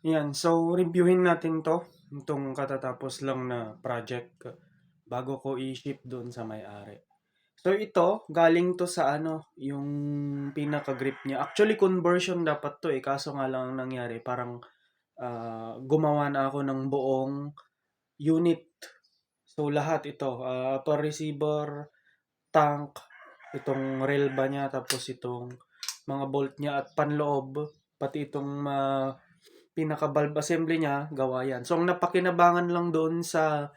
Yan, so reviewin natin 'to, itong katatapos lang na project bago ko i-ship doon sa may-ari. So ito, galing 'to sa ano, yung pinaka-grip niya. Actually conversion dapat 'to, eh, kaso nga lang ang nangyari parang, gumawa na ako ng buong unit. So lahat ito, upper receiver, tank, itong rail ba niya, tapos itong mga bolt niya at panloob, pati itong pinaka-valve assembly niya, gawa yan. So, ang napakinabangan lang doon sa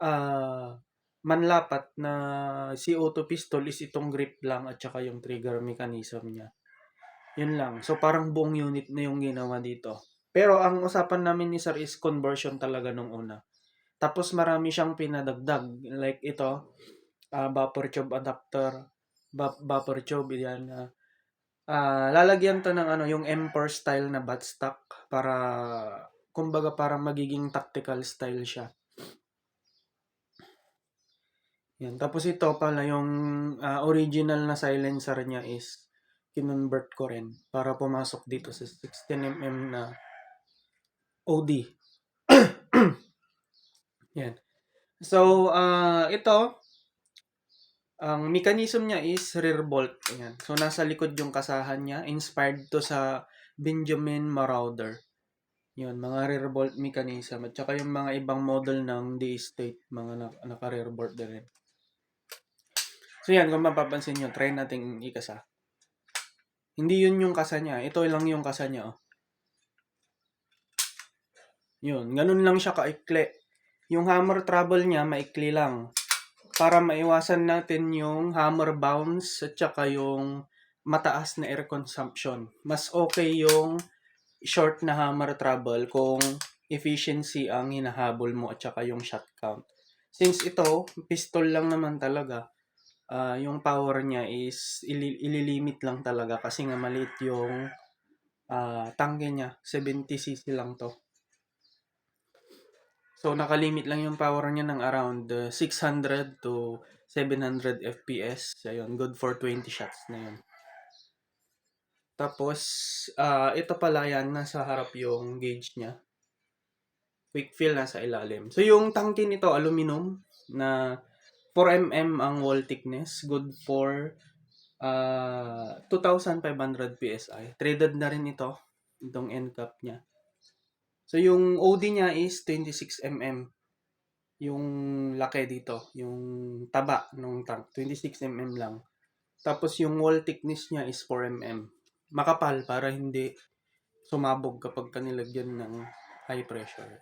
ah, manlapat na CO2 pistol is itong grip lang at saka yung trigger mechanism niya. Yun lang. So, parang buong unit na yung ginawa dito. Pero ang usapan namin ni Sir is conversion talaga nung una. Tapos marami siyang pinadagdag. Like ito, vapor tube adapter, vapor tube, yan. Lalagyan 'to ng ano, yung Emperor style na buttstock para kumbaga parang magiging tactical style siya. Yan. Tapos ito pala yung original na silencer niya is kinonvert ko rin para pumasok dito sa 16mm na OD. Yan. So, ito, ang mechanism niya is rear bolt. Ayan. So, nasa likod yung kasahan niya. Inspired to sa Benjamin Marauder. Yun, mga rear bolt mechanism. At saka yung mga ibang model ng D-State, mga naka-rear bolt din rin. So yan, kung mapapansin nyo, try natin ikasa. Hindi yun yung kasa niya. Ito lang yung kasa niya. Oh. Yun, ganun lang siya kaikli. Yung hammer travel niya, maikli lang. Para maiwasan natin yung hammer bounce at saka yung mataas na air consumption. Mas okay yung short na hammer travel kung efficiency ang hinahabol mo at saka yung shot count. Since ito, pistol lang naman talaga, yung power niya is ililimit lang talaga kasi nga maliit yung tangke niya. 70cc lang to. So, nakalimit lang yung power niya ng around 600 to 700 FPS. Ayun, good for 20 shots na yun. Tapos, ito pala yan, nasa harap yung gauge niya. Quick fill nasa ilalim. So, yung tangke nito, aluminum, na 4mm ang wall thickness. Good for 2,500 PSI. Traded na rin ito, itong end cap niya. So, yung OD niya is 26mm. Yung laki dito, yung taba ng tank, 26mm lang. Tapos, yung wall thickness niya is 4mm. Makapal para hindi sumabog kapag kanilagyan ng high pressure.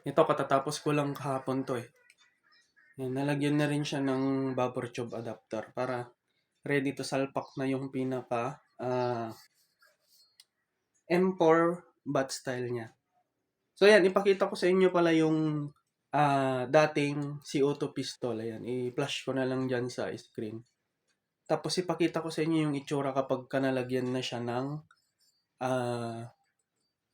Ito, katatapos ko lang kahapon to eh. Yan, nalagyan na rin siya ng vapor tube adapter para ready to salpak na yung pinaka M4 bat style niya. So yan, ipakita ko sa inyo pala yung dating CO2 pistol. Ayan, i-flash ko na lang dyan sa screen. Tapos ipakita ko sa inyo yung itsura kapag kanalagyan na siya ng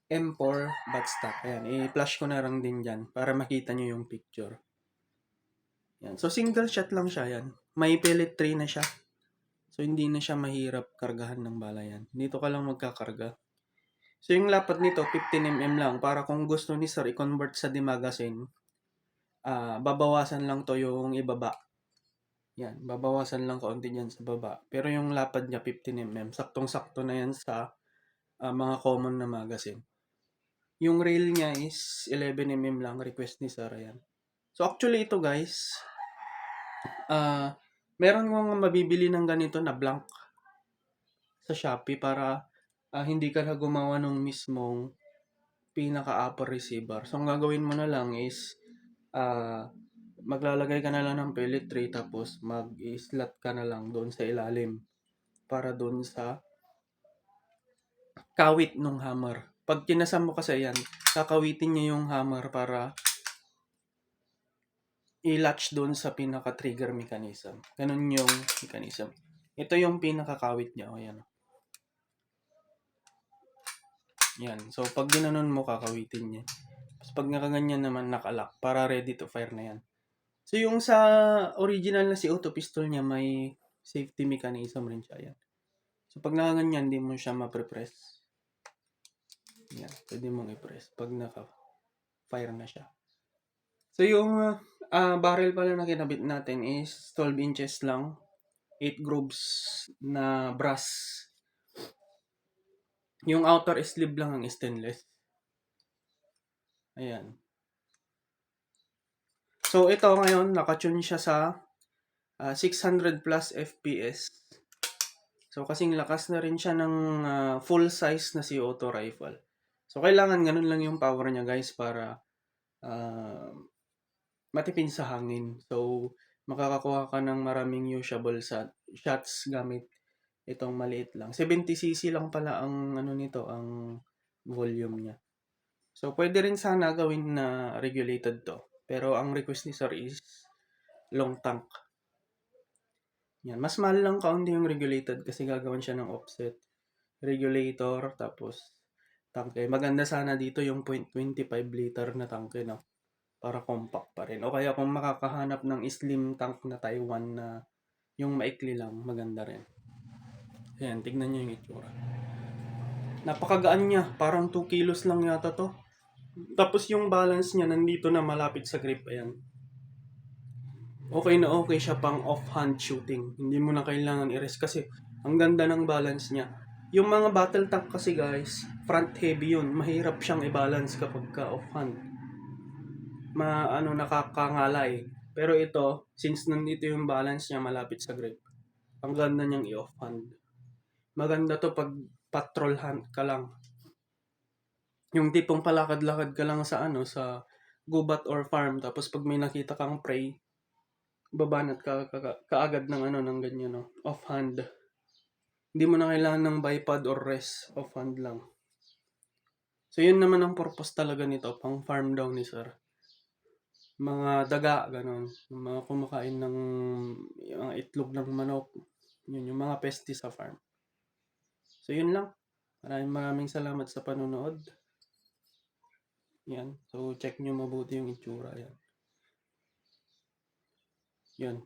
M4 batstock. Ayan, i-flash ko na lang din dyan para makita nyo yung picture. Yan. So single shot lang siya yan. May pellet tray na siya. So hindi na siya mahirap kargahan ng bala yan. Dito ka lang magkakarga. So yung lapad nito 15mm lang para kung gusto ni sir i-convert sa D-magazine, babawasan lang to yung ibaba. Yan, babawasan lang kaunti diyan sa baba. Pero yung lapad niya 15mm, saktong-sakto na yan sa mga common na magazine. Yung rail niya is 11mm lang, request ni sir yan. So actually ito guys, meron mga mabibili ng ganito na blank sa Shopee para hindi ka na gumawa ng mismong pinaka-upper receiver. So, ang gagawin mo na lang is maglalagay ka na lang ng pellet tray tapos mag-slot ka na lang doon sa ilalim para doon sa kawit ng hammer. Pag kinasam mo kasi yan, kakawitin niya yung hammer para i-latch doon sa pinaka-trigger mechanism. Ganun yung mechanism. Ito yung pinakakawit niya. O, yan. Yan. So, pag ginanon mo, kakawitin niya. Tapos, pag nakaganyan naman, nakalock para ready to fire na yan. So, yung sa original na si auto pistol niya, may safety mechanism rin siya. Yan. So, pag nakaganyan, hindi mo siya maprepress. Yan, pwede mong i-press pag naka-fire na siya. So yung barrel pala na kinabit natin is 12 inches lang, 8 grooves na brass. Yung outer sleeve lang ang stainless. Ayan. So ito ngayon, nakatune siya sa 600 plus FPS. So kasing lakas na rin siya ng full size na CO2 rifle. So kailangan ganun lang yung power niya guys para matipid sa hangin. So makakakuha ka ng maraming usable shots gamit itong maliit lang. 70cc lang pala ang ano nito, ang volume niya. So pwede rin sana gawin na regulated to. Pero ang request ni sir is long tank. Yan, mas mahal lang kaunti yung regulated kasi gagawin siya ng offset. Regulator, tapos tangke. Maganda sana dito yung 0.25 liter na tangke, no? Para compact pa rin. O kaya kung makakahanap ng slim tank na Taiwan na yung maikli lang, maganda rin. Ayan, tignan nyo yung itsura. Napakagaan niya. Parang 2 kilos lang yata to. Tapos yung balance niya nandito na malapit sa grip. Ayan. Okay na okay siya pang off-hand shooting. Hindi mo na kailangan i-rest kasi ang ganda ng balance niya. Yung mga battle tank kasi guys, front heavy yun. Mahirap siyang i-balance kapag ka off-hand. Nakakangalay. Pero ito, since nandito yung balance niya malapit sa grip, ang ganda niyang i-off-hand. Maganda to pag patrol hunt ka lang. Yung tipong palakad-lakad ka lang sa sa gubat or farm, tapos pag may nakita kang prey, babanat kaagad ng ganyan, no? Off-hand. Hindi mo na kailangan ng bipod or rest. Off-hand lang. So, yun naman ang purpose talaga nito. Pang farm daw ni sir. Mga daga, ganun. Mga kumakain ng mga itlog ng manok. Yun, yung mga pesti sa farm. So, yun lang. Maraming salamat sa panonood. Yan. So, check nyo mabuti yung itsura. Yan. Yun.